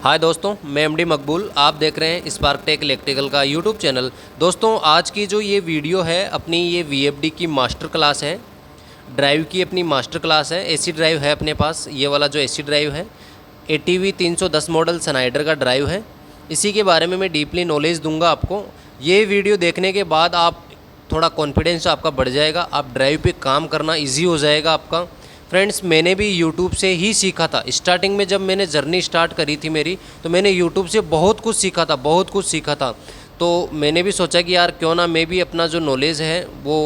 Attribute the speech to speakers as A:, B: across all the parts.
A: हाय दोस्तों, मैं एमडी मकबूल। आप देख रहे हैं स्पार्क टेक इलेक्ट्रिकल का यूट्यूब चैनल। दोस्तों, आज की जो ये वीडियो है अपनी ये वीएफडी की मास्टर क्लास है, ड्राइव की अपनी मास्टर क्लास है। एसी ड्राइव है अपने पास, ये वाला जो एसी ड्राइव है ATV 310 मॉडल सनाइडर का ड्राइव है। इसी के बारे में मैं डीपली नॉलेज दूंगा आपको। ये वीडियो देखने के बाद आप थोड़ा कॉन्फिडेंस आपका बढ़ जाएगा, आप ड्राइव पे काम करना ईजी हो जाएगा आपका। फ्रेंड्स, मैंने भी यूट्यूब से ही सीखा था। स्टार्टिंग में जब मैंने जर्नी स्टार्ट करी थी मेरी, तो मैंने यूट्यूब से बहुत कुछ सीखा था। तो मैंने भी सोचा कि यार क्यों ना मैं भी अपना जो नॉलेज है वो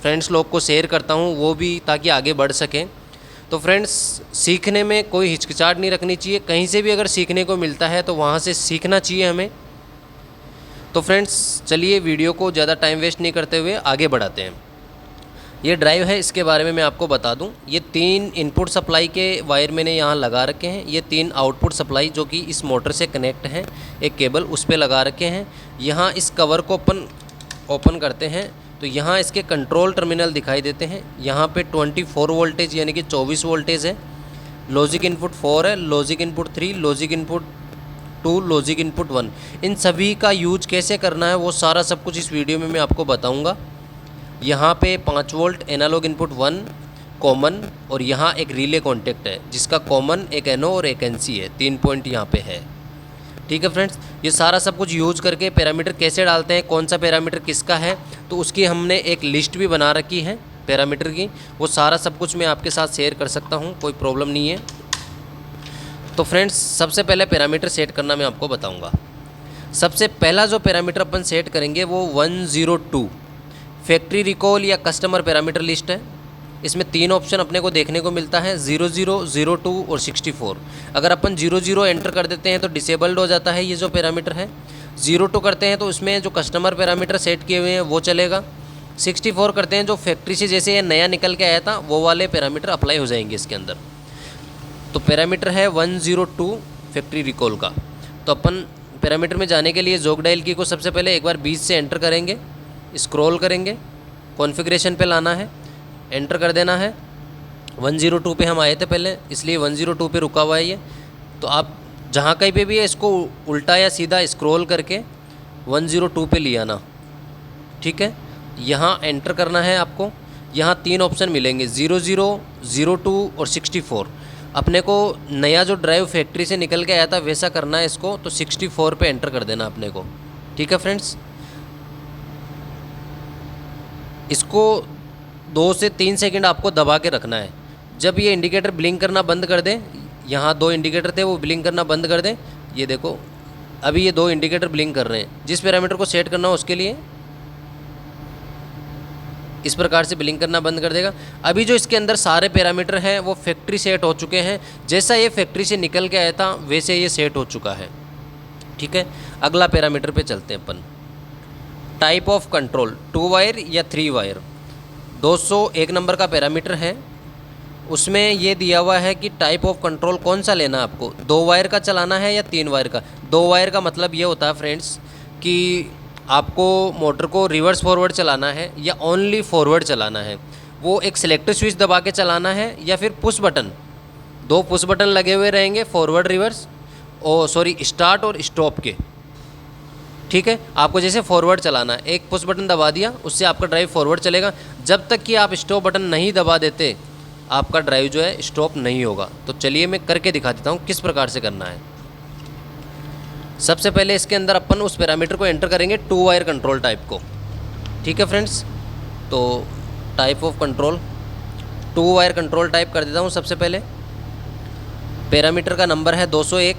A: फ्रेंड्स लोग को शेयर करता हूँ, वो भी ताकि आगे बढ़ सकें। तो फ्रेंड्स, सीखने में कोई हिचकिचाहट नहीं रखनी चाहिए। कहीं से भी अगर सीखने को मिलता है तो वहाँ से सीखना चाहिए हमें। तो फ्रेंड्स, चलिए वीडियो को ज़्यादा टाइम वेस्ट नहीं करते हुए आगे बढ़ाते हैं। ये ड्राइव है, इसके बारे में मैं आपको बता दूं। ये 3 इनपुट सप्लाई के वायर मैंने यहाँ लगा रखे हैं, ये 3 आउटपुट सप्लाई जो कि इस मोटर से कनेक्ट हैं, एक केबल उस पर लगा रखे हैं। यहाँ इस कवर को अपन ओपन करते हैं तो यहाँ इसके कंट्रोल टर्मिनल दिखाई देते हैं। यहाँ पे 24 वोल्टेज यानी कि 24 वोल्टेज है। लॉजिक इनपुट 4 है, logic input 3, logic input 2, logic input 1। इन सभी का यूज कैसे करना है वो सारा सब कुछ इस वीडियो में मैं आपको बताऊँगा। यहाँ पे 5 वोल्ट एनालॉग इनपुट 1 कॉमन, और यहाँ एक रिले कॉन्टेक्ट है जिसका कॉमन एक एनो और एक एनसी है। 3 पॉइंट यहाँ पे है। ठीक है फ्रेंड्स, ये सारा सब कुछ यूज करके पैरामीटर कैसे डालते हैं, कौन सा पैरामीटर किसका है, तो उसकी हमने एक लिस्ट भी बना रखी है पैरामीटर की। वो सारा सब कुछ मैं आपके साथ शेयर कर सकता हूँ, कोई प्रॉब्लम नहीं है। तो फ्रेंड्स, सबसे पहले पैरामीटर सेट करना मैं आपको बताऊँगा। सबसे पहला जो पैरामीटर अपन सेट करेंगे वो 102 फैक्ट्री रिकॉल या कस्टमर पैरामीटर लिस्ट है। इसमें 3 ऑप्शन अपने को देखने को मिलता है, 00, 02 और 64। अगर अपन 00 एंटर कर देते हैं तो डिसेबल्ड हो जाता है ये जो पैरामीटर है। 02 करते हैं तो इसमें जो कस्टमर पैरामीटर सेट किए हुए हैं वो चलेगा। 64 करते हैं, जो फैक्ट्री से जैसे ये नया निकल के आया था वो वाले पैरामीटर अप्लाई हो जाएंगे इसके अंदर। तो पैरामीटर है 102 फैक्ट्री रिकॉल का। तो अपन पैरामीटर में जाने के लिए जोग डायल की को सबसे पहले एक बार 20 से एंटर करेंगे, स्क्रॉल करेंगे, कॉन्फ़िगरेशन पे लाना है, एंटर कर देना है। 102 पे हम आए थे पहले, इसलिए 102 पे रुका हुआ है ये। तो आप जहाँ कहीं पे भी है इसको उल्टा या सीधा स्क्रॉल करके 102 पे ले आना। ठीक है, यहाँ एंटर करना है आपको। यहाँ 3 ऑप्शन मिलेंगे, 00, 02 और 64। अपने को नया जो ड्राइव फैक्ट्री से निकल के आया था वैसा करना है इसको, तो 64 पे एंटर कर देना अपने को। ठीक है फ्रेंड्स, इसको 2 से 3 सेकंड आपको दबा के रखना है। जब ये इंडिकेटर ब्लिंक करना बंद कर दें, यहाँ 2 इंडिकेटर थे वो ब्लिंक करना बंद कर दें। ये देखो, अभी ये 2 इंडिकेटर ब्लिंक कर रहे हैं। जिस पैरामीटर को सेट करना हो उसके लिए इस प्रकार से ब्लिंक करना बंद कर देगा। अभी जो इसके अंदर सारे पैरामीटर हैं वो फैक्ट्री सेट हो चुके हैं। जैसा ये फैक्ट्री से निकल के आया था वैसे ये सेट हो चुका है। ठीक है, अगला पैरामीटर पे चलते हैं अपन। टाइप ऑफ कंट्रोल 2 वायर या 3 वायर, 201 नंबर का पैरामीटर है। उसमें ये दिया हुआ है कि टाइप ऑफ कंट्रोल कौन सा लेना है आपको, 2 वायर का चलाना है या 3 वायर का। 2 वायर का मतलब ये होता है फ्रेंड्स कि आपको मोटर को रिवर्स फॉरवर्ड चलाना है या ओनली फॉरवर्ड चलाना है। वो एक सिलेक्टर स्विच दबा के चलाना है या फिर पुश बटन, 2 पुश बटन लगे हुए रहेंगे, फॉरवर्ड रिवर्स स्टार्ट और स्टॉप के। ठीक है, आपको जैसे फॉरवर्ड चलाना है, एक पुश बटन दबा दिया, उससे आपका ड्राइव फॉरवर्ड चलेगा। जब तक कि आप स्टॉप बटन नहीं दबा देते आपका ड्राइव जो है स्टॉप नहीं होगा। तो चलिए मैं करके दिखा देता हूँ किस प्रकार से करना है। सबसे पहले इसके अंदर अपन उस पैरामीटर को एंटर करेंगे 2 वायर कंट्रोल टाइप को। ठीक है फ्रेंड्स, तो type of control 2 wire control type कर देता हूँ। सबसे पहले पैरामीटर का नंबर है 201,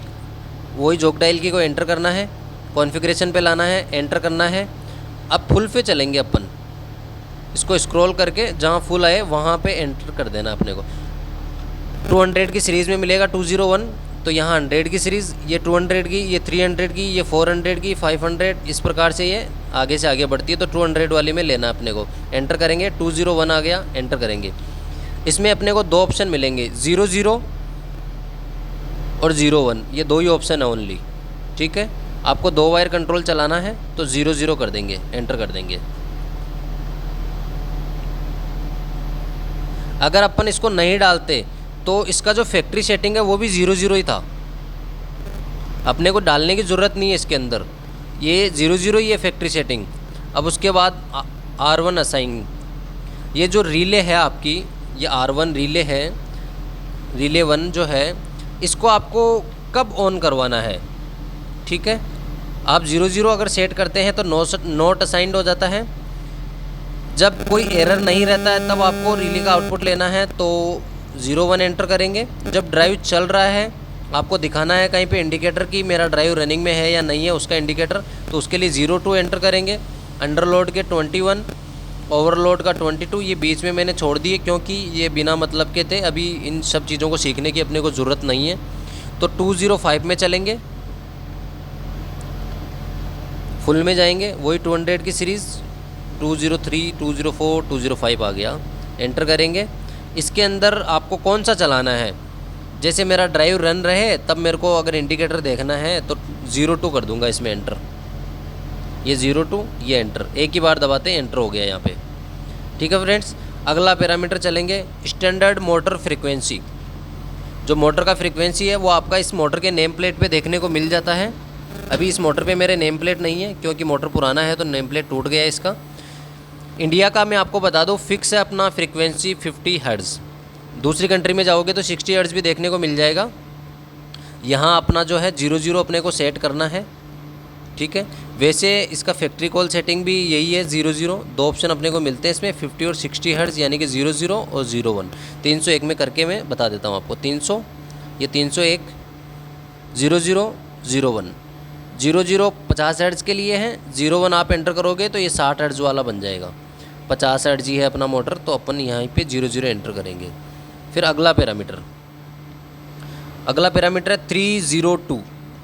A: वही जोग डायल की को एंटर करना है, कॉन्फ़िगरेशन पे लाना है, एंटर करना है। अब फुल पे चलेंगे अपन, इसको स्क्रॉल करके जहाँ फुल आए वहाँ पे एंटर कर देना अपने को। 200 की सीरीज़ में मिलेगा 201, तो यहाँ 100 की सीरीज़, ये 200 की, ये 300 की, ये 400 की, 500, इस प्रकार से ये आगे से आगे बढ़ती है। तो 200 वाली में लेना अपने को, एंटर करेंगे। 201 आ गया, एंटर करेंगे। इसमें अपने को 2 ऑप्शन मिलेंगे, 00 और 01, ये 2 ही ऑप्शन है ओनली। ठीक है, आपको 2 वायर कंट्रोल चलाना है तो 00 कर देंगे, एंटर कर देंगे। अगर अपन इसको नहीं डालते तो इसका जो फैक्ट्री सेटिंग है वो भी 00 ही था। अपने को डालने की ज़रूरत नहीं है इसके अंदर, ये 00 ही है फैक्ट्री सेटिंग। अब उसके बाद R1 असाइन, ये जो रिले है आपकी, ये R1 रिले है, रिले 1 जो है, इसको आपको कब ऑन करवाना है, ठीक है। आप 00 अगर सेट करते हैं तो नॉट असाइंड हो जाता है। जब कोई एरर नहीं रहता है तब आपको रिले का आउटपुट लेना है, तो 01 एंटर करेंगे। जब ड्राइव चल रहा है, आपको दिखाना है कहीं पे इंडिकेटर कि मेरा ड्राइव रनिंग में है या नहीं है उसका इंडिकेटर, तो उसके लिए 02 एंटर करेंगे। अंडरलोड के 21, ओवरलोड का 22, ये बीच में मैंने छोड़ दिए क्योंकि ये बिना मतलब के थे, अभी इन सब चीज़ों को सीखने की अपने को ज़रूरत नहीं है। तो 205 में चलेंगे, फुल में जाएंगे, वही 200 की सीरीज़, 203, 204, 205 आ गया, एंटर करेंगे। इसके अंदर आपको कौन सा चलाना है, जैसे मेरा ड्राइव रन रहे तब मेरे को अगर इंडिकेटर देखना है तो 02 कर दूंगा इसमें एंटर, ये 02, ये एंटर, एक ही बार दबाते हैं एंटर हो गया यहाँ पे, ठीक है फ्रेंड्स। अगला पैरामीटर चलेंगे स्टैंडर्ड मोटर फ्रीक्वेंसी। जो मोटर का फ्रीक्वेंसी है वो आपका इस मोटर के नेम प्लेट पे देखने को मिल जाता है। अभी इस मोटर पे मेरे नेम प्लेट नहीं है क्योंकि मोटर पुराना है तो नेम प्लेट टूट गया है इसका। इंडिया का मैं आपको बता दूँ फिक्स है अपना फ्रीक्वेंसी 50 हर्ट्ज़। दूसरी कंट्री में जाओगे तो 60 हर्ट्ज़ भी देखने को मिल जाएगा। यहाँ अपना जो है 00 अपने को सेट करना है, ठीक है। वैसे इसका फैक्ट्री कॉल सेटिंग भी यही है 00। दो ऑप्शन अपने को मिलते हैं इसमें 50 और 60 हर्ट्ज़, यानी कि 00 और 01। 301 में करके मैं बता देता हूँ आपको। 300, ये 301, 00, 01। 00 50 हर्ट्ज़ के लिए है, 01 आप एंटर करोगे तो ये 60 हर्ट्ज़ वाला बन जाएगा। 50 हर्ट्ज़ ही है अपना मोटर, तो अपन यहाँ पे 00 एंटर करेंगे। फिर अगला पैरामीटर है 302,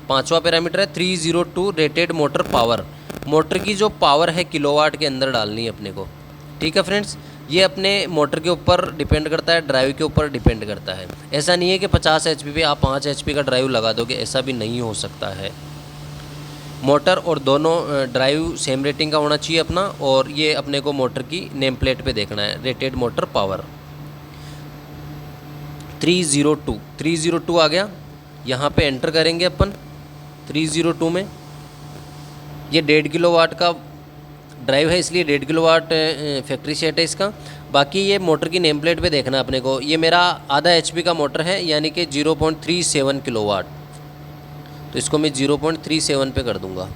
A: पाँचवा पैरामीटर है 302 रेटेड मोटर पावर। मोटर की जो पावर है किलोवाट के अंदर डालनी है अपने को, ठीक है फ्रेंड्स। ये अपने मोटर के ऊपर डिपेंड करता है, ड्राइव के ऊपर डिपेंड करता है। ऐसा नहीं है कि 50 HP पे आप 5 HP का ड्राइव लगा दोगे, ऐसा भी नहीं हो सकता है। मोटर और दोनों ड्राइव सेम रेटिंग का होना चाहिए अपना, और ये अपने को मोटर की नेम प्लेट पे देखना है रेटेड मोटर पावर। 302 आ गया, यहाँ पे एंटर करेंगे अपन 302 में। ये 1.5 किलोवाट का ड्राइव है इसलिए 1.5 किलोवाट फैक्ट्री सेट है इसका। बाकी ये मोटर की नेम प्लेट पे देखना है अपने को। ये मेरा आधा HP का मोटर है, यानी कि 0.37 किलोवाट, तो इसको मैं 0.37 पे कर दूंगा,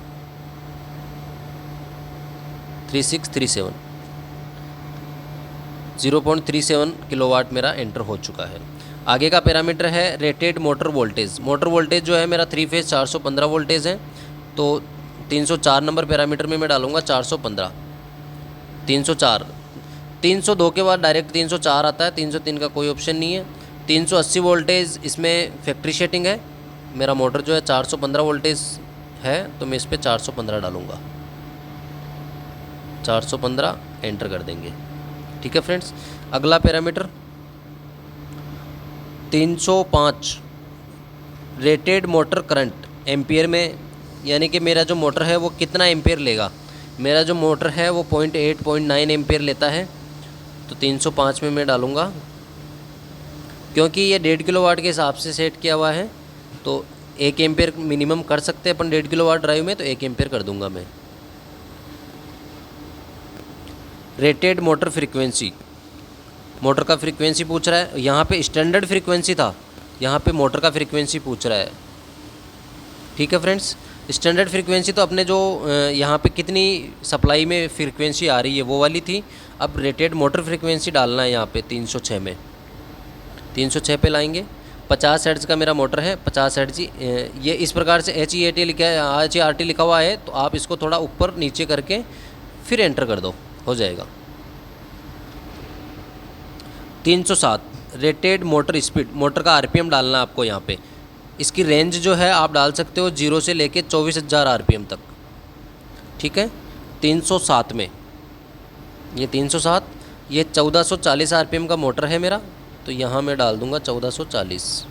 A: 3637, 0.37 किलोवाट मेरा एंटर हो चुका है। आगे का पैरामीटर है rated motor voltage. Motor voltage जो है मेरा 3 फेज 415 वोल्टेज है, तो 304 नंबर पैरामीटर में मैं डालूंगा 415, 304। 302 के बाद डायरेक्ट 304 आता है, 303 का कोई ऑप्शन नहीं है। 380 वोल्टेज इसमें फैक्ट्री सेटिंग है। मेरा मोटर जो है 415 वोल्टेज है, तो मैं इस पर 415 डालूँगा, 415 एंटर कर देंगे, ठीक है फ्रेंड्स। अगला parameter 305 rated motor current ampere में, यानी कि मेरा जो मोटर है वो कितना एम्पियर लेगा। मेरा जो मोटर है वो 0.9 एम्पियर लेता है, तो 305 में मैं डालूँगा। क्योंकि ये 1.5 किलोवाट के हिसाब से सेट किया हुआ है, तो 1 एम्पियर मिनिमम कर सकते हैं अपन 1.5 किलोवाट ड्राइव में, तो 1 एम्पियर कर दूंगा मैं। रेटेड मोटर फ्रीक्वेंसी, मोटर का फ्रीक्वेंसी पूछ रहा है। यहाँ पे स्टैंडर्ड फ्रीक्वेंसी था, यहाँ पे मोटर का फ्रीक्वेंसी पूछ रहा है, ठीक है फ्रेंड्स। स्टैंडर्ड फ्रीक्वेंसी तो अपने जो यहाँ पे कितनी सप्लाई में फ्रीक्वेंसी आ रही है वो वाली थी। अब रेटेड मोटर फ्रीक्वेंसी डालना है यहाँ पे 306 में, 306 पे लाएंगे। 50 हर्ट्ज़ का मेरा मोटर है, 50 हर्ट्ज़। ये इस प्रकार से HEAT लिखा है, HERT लिखा हुआ है, तो आप इसको थोड़ा ऊपर नीचे करके फिर एंटर कर दो, हो जाएगा। 307 रेटेड मोटर स्पीड, मोटर का RPM डालना है आपको यहाँ पे। इसकी रेंज जो है आप डाल सकते हो 0 से लेके 24,000 RPM तक, ठीक है। 307 में, ये 307, ये 1440 RPM का मोटर है मेरा, तो यहाँ मैं डाल दूँगा 1440,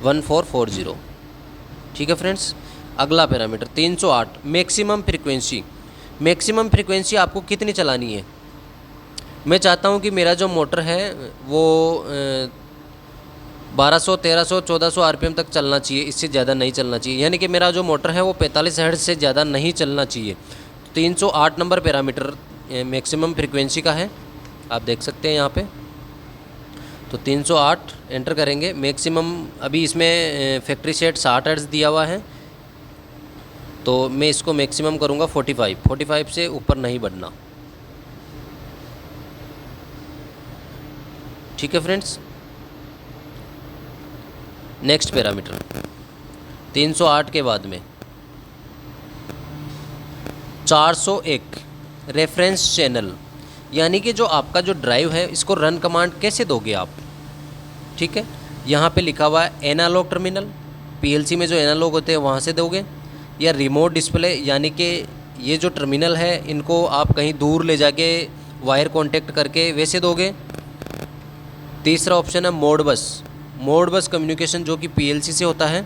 A: 1440, ठीक है फ्रेंड्स। अगला parameter 308 maximum frequency. Maximum frequency आपको कितनी चलानी है। मैं चाहता हूँ कि मेरा जो मोटर है वो 1200, 1300, 1400 आरपीएम तक चलना चाहिए, इससे ज़्यादा नहीं चलना चाहिए। यानी कि मेरा जो मोटर है वो 45 हर्ट्ज़ से ज़्यादा नहीं चलना चाहिए। 308 नंबर पैरामीटर मैक्सिमम फ्रीक्वेंसी का है, आप देख सकते हैं यहाँ पे। तो 308 एंटर करेंगे। मैक्सिमम अभी इसमें फैक्ट्री सेट 60 हर्ट्ज़ दिया हुआ है, तो मैं इसको मैक्सिमम करूँगा 45 से ऊपर नहीं बढ़ना। ठीक है फ्रेंड्स। नेक्स्ट पैरामीटर 308 के बाद में 401 रेफरेंस चैनल, यानी कि जो आपका जो ड्राइव है इसको रन कमांड कैसे दोगे आप। ठीक है, यहाँ पे लिखा हुआ है एनालॉग टर्मिनल, पीएलसी में जो एनालॉग होते हैं वहाँ से दोगे, या रिमोट डिस्प्ले, यानी कि ये जो टर्मिनल है इनको आप कहीं दूर ले जाके वायर कांटेक्ट करके वैसे दोगे। तीसरा ऑप्शन है मोड बस कम्युनिकेशन, जो कि पीएलसी से होता है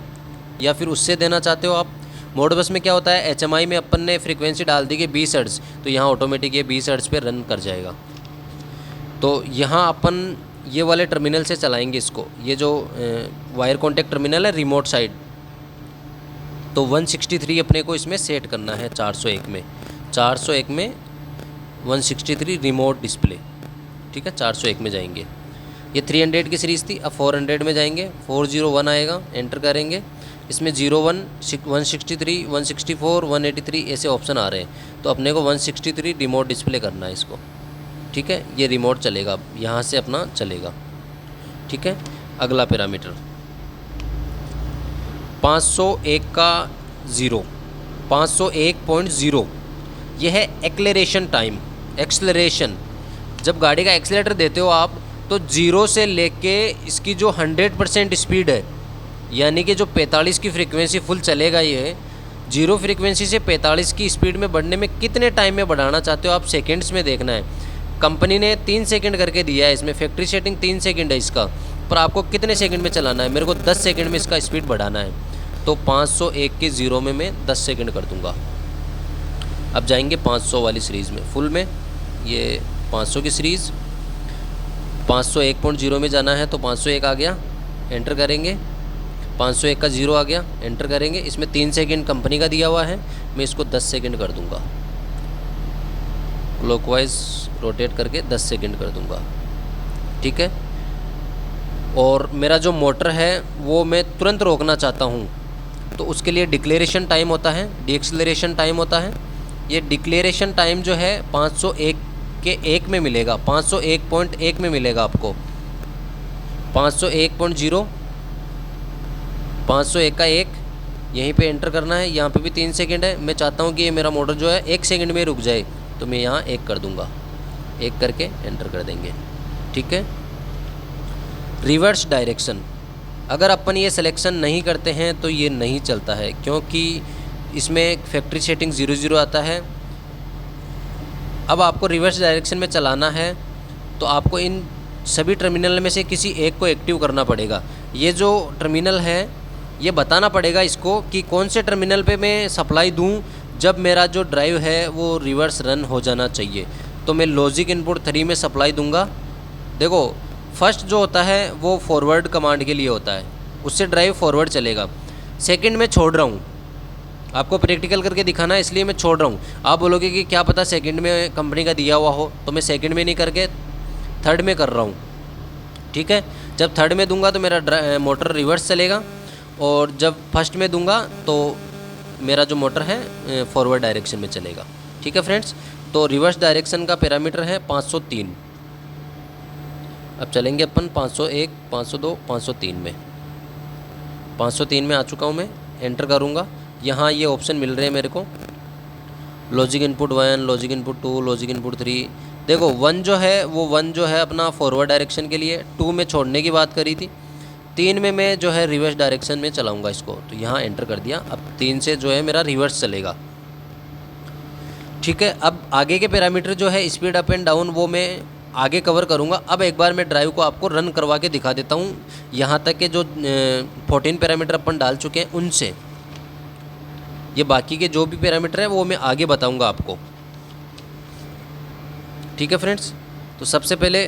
A: या फिर उससे देना चाहते हो आप। मोड बस में क्या होता है, एचएमआई में अपन ने फ्रीक्वेंसी डाल दी कि 20 हर्ट्ज़, तो यहाँ ऑटोमेटिक ये 20 हर्ट्ज़ पे रन कर जाएगा। तो यहाँ अपन ये वाले टर्मिनल से चलाएंगे इसको, ये जो वायर कॉन्टैक्ट टर्मिनल है रिमोट साइड, तो 163 अपने को इसमें सेट करना है। 401 में 163 रिमोट डिस्प्ले। ठीक है, 401 में जाएंगे। ये 300 की सीरीज़ थी, अब 400 में जाएंगे। 401 आएगा, एंटर करेंगे। इसमें 01, 163, 164, 183 ऐसे ऑप्शन आ रहे हैं, तो अपने को 163 रिमोट डिस्प्ले करना है इसको। ठीक है, ये रिमोट चलेगा, अब यहाँ से अपना चलेगा। ठीक है, अगला पैरामीटर 501 का 0, 501.0, यह है एक्लेरेशन टाइम। एक्सलरेशन, जब गाड़ी का एक्सीलेटर देते हो आप, तो 0 से लेके इसकी जो 100% स्पीड है, यानी कि जो 45 की फ्रीक्वेंसी फुल चलेगा, ये 0 फ्रीक्वेंसी से 45 की स्पीड में बढ़ने में कितने टाइम में बढ़ाना चाहते हो आप, सेकंड्स में देखना है। कंपनी ने 3 सेकंड करके दिया है, इसमें फैक्ट्री सेटिंग 3 सेकंड है इसका, पर आपको कितने सेकंड में चलाना है। मेरे को 10 सेकंड में इसका स्पीड बढ़ाना है, तो 501 के 0 में मैं 10 सेकंड कर दूंगा। अब जाएंगे 500 वाली सीरीज़ में, फुल में, ये 500 की सीरीज़ 501.0 में जाना है, तो 501 आ गया, एंटर करेंगे। 501 का 0 आ गया, एंटर करेंगे। इसमें 3 सेकंड कंपनी का दिया हुआ है, मैं इसको 10 सेकंड कर दूंगा। क्लॉकवाइज रोटेट करके 10 सेकंड कर दूंगा। ठीक है, और मेरा जो मोटर है वो मैं तुरंत रोकना चाहता हूँ, तो उसके लिए डिक्लेरेशन टाइम होता है, डीएक्सलरेशन टाइम होता है। ये डिक्लेरेशन टाइम जो है 501 के 1 में मिलेगा, 501.1 में मिलेगा आपको। 501.0, 501 का 1 यहीं पे एंटर करना है। यहाँ पे भी 3 सेकंड है, मैं चाहता हूँ कि ये मेरा मोटर जो है 1 सेकंड में रुक जाए, तो मैं यहाँ 1 कर दूँगा, 1 करके एंटर कर देंगे। ठीक है, रिवर्स डायरेक्शन, अगर अपन ये सिलेक्शन नहीं करते हैं तो ये नहीं चलता है, क्योंकि इसमें फैक्ट्री सेटिंग 00 आता है। अब आपको रिवर्स डायरेक्शन में चलाना है, तो आपको इन सभी टर्मिनल में से किसी एक को एक्टिव करना पड़ेगा। ये जो टर्मिनल है ये बताना पड़ेगा इसको कि कौन से टर्मिनल पे मैं सप्लाई दूं जब मेरा जो ड्राइव है वो रिवर्स रन हो जाना चाहिए। तो मैं लॉजिक इनपुट 3 में सप्लाई दूंगा। देखो, फर्स्ट जो होता है वो फॉरवर्ड कमांड के लिए होता है, उससे ड्राइव फॉरवर्ड चलेगा। सेकंड में छोड़ रहा हूँ, आपको प्रैक्टिकल करके दिखाना है इसलिए मैं छोड़ रहा हूँ। आप बोलोगे कि क्या पता सेकंड में कंपनी का दिया हुआ हो, तो मैं सेकंड में नहीं करके थर्ड में कर रहा हूँ। ठीक है, जब थर्ड में दूंगा तो मेरा मोटर रिवर्स चलेगा, और जब फर्स्ट में दूंगा तो मेरा जो मोटर है फॉरवर्ड डायरेक्शन में चलेगा। ठीक है फ्रेंड्स, तो रिवर्स डायरेक्शन का पैरामीटर है 503। अब चलेंगे अपन 501, 502, 503 में। 503 में आ चुका हूँ मैं, एंटर करूँगा। यहाँ ये ऑप्शन मिल रहे हैं मेरे को, logic input 1, logic input 2, logic input 3। देखो 1 जो है वो 1 जो है अपना फॉरवर्ड डायरेक्शन के लिए, 2 में छोड़ने की बात करी थी, 3 में मैं जो है रिवर्स डायरेक्शन में चलाऊँगा इसको, तो यहाँ एंटर कर दिया। अब 3 से जो है मेरा रिवर्स चलेगा। ठीक है, अब आगे के पैरामीटर जो है स्पीड अप एंड डाउन वो मैं आगे कवर करूँगा। अब एक बार मैं ड्राइव को आपको रन करवा के दिखा देता हूँ, यहाँ तक के जो 14 पैरामीटर अपन डाल चुके हैं उनसे। ये बाकी के जो भी पैरामीटर है वो मैं आगे बताऊँगा आपको। ठीक है फ्रेंड्स, तो सबसे पहले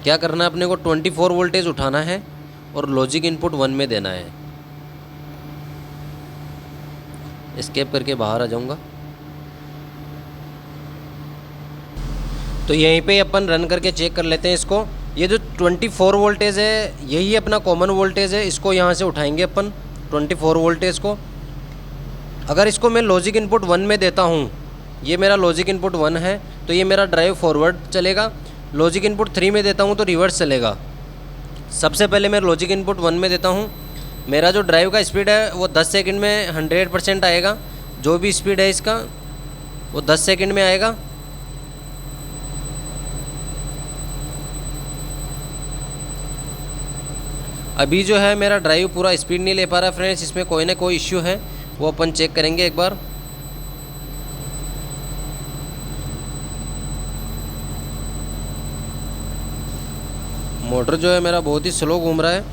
A: क्या करना है अपने को, 24 वोल्टेज उठाना है और लॉजिक इनपुट 1 में देना है। एस्केप करके बाहर आ जाऊंगा। तो यहीं पे अपन रन करके चेक कर लेते हैं इसको। ये जो 24 वोल्टेज है यही अपना कॉमन वोल्टेज है, इसको यहाँ से उठाएंगे अपन 24 वोल्टेज को। अगर इसको मैं लॉजिक इनपुट 1 में देता हूँ, ये मेरा लॉजिक इनपुट 1 है तो ये मेरा ड्राइव फॉरवर्ड चलेगा। लॉजिक इनपुट 3 में देता हूँ तो रिवर्स चलेगा। सबसे पहले मैं लॉजिक इनपुट 1 में देता हूँ। मेरा जो ड्राइव का स्पीड है वो 10 सेकंड में 100% आएगा। जो भी स्पीड है इसका वो 10 सेकंड में आएगा। अभी जो है मेरा ड्राइव पूरा स्पीड नहीं ले पा रहा फ्रेंड्स, इसमें कोई ना कोई इश्यू है, वो अपन चेक करेंगे एक बार। मोटर जो है मेरा बहुत ही स्लो घूम रहा है,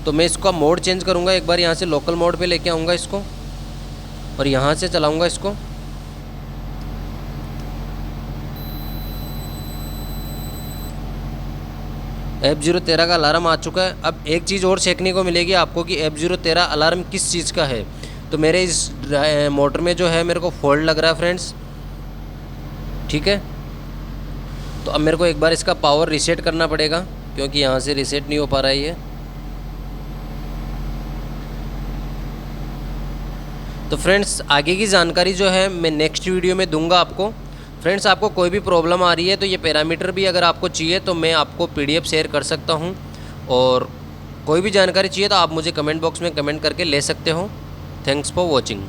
A: तो मैं इसका मोड चेंज करूंगा। एक बार यहाँ से लोकल मोड पे लेके आऊँगा इसको और यहाँ से चलाऊँगा इसको। F013 का अलार्म आ चुका है। अब एक चीज़ और सीखने को मिलेगी आपको कि F013 अलार्म किस चीज़ का है। तो मेरे इस मोटर में जो है मेरे को फॉल्ट लग रहा है फ्रेंड्स, ठीक है। तो अब मेरे को एक बार इसका पावर रीसेट करना पड़ेगा क्योंकि यहाँ से रीसेट नहीं हो पा रहा है ये। तो फ्रेंड्स आगे की जानकारी जो है मैं नेक्स्ट वीडियो में दूंगा आपको। फ्रेंड्स आपको कोई भी प्रॉब्लम आ रही है तो ये पैरामीटर भी अगर आपको चाहिए तो मैं आपको PDF शेयर कर सकता हूँ, और कोई भी जानकारी चाहिए तो आप मुझे कमेंट बॉक्स में कमेंट करके ले सकते हो। Thanks for watching.